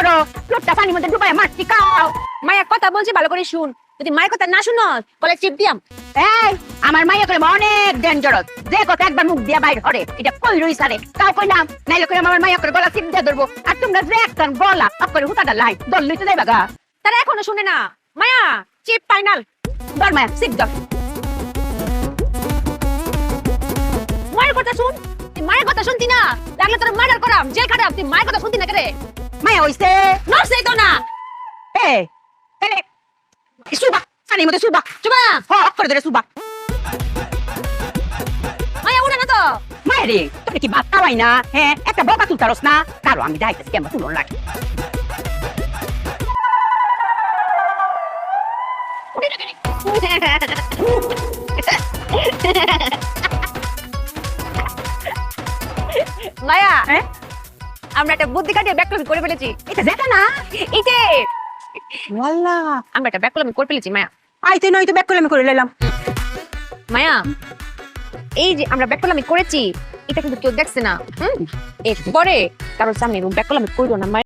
করো লোকটা পানির মধ্যে ডুবাইয়া মাছ খাও। মায়া কথা বলছি ভালো করে শুন, যদি মায়ের কথা না শুনো কলে চিপ দিয়াম। এই আমার মাইয়া করে অনেক ডেঞ্জারাস, যে কথা একবার মুখ দিয়া বাইর হরে এটা কই রই সারে কাউ কইলাম নাইলে করে আমার মাইয়া করে গলা চিপ দিয়ে ধরবো। আর তোমরা যে একটান গলা আপ করে হুতাটা লাই দল লইতে যাইবা গা। তারা এখনো শুনে না। মায়া চিপ ফাইনাল। ধর মায়া চিপ ধর। মায়ের কথা শুন, তুই মায়ের কথা শুনতি না, লাগলে তোর মার্ডার করাম, জেল খাটাম। তুই মায়ের কথা শুনতি না কেরে? মায়া হইছে নড়ছেই তো না। এ এলে সুবা পানির মধ্যে সুবা চুপ না। হ অফ করে ধরে সুবা। মায়া উঠে না তো। মায়া রে তোর কি ভাত খাওয়াই না? হ্যাঁ একটা বকা তুলতারস না? কারো আমি যাইতেছি কেমন তুলন লাগে। মায়া হ্যাঁ আমরা একটা বুদ্ধি কাটিয়ে ব্যাকলমি করে ফেলেছি। এটা যেটা না এই যে ওয়াল্লাহ আমরা একটা ব্যাকলমি করে ফেলেছি মায়া। আইতে নয় তো ব্যাক করে আমি করে লইলাম। মায়া এই যে আমরা ব্যাকলমি করেছি এটা কিন্তু কেউ দেখছে না। এরপরে কারোর সামনে ব্যাকলমি করো না মায়া।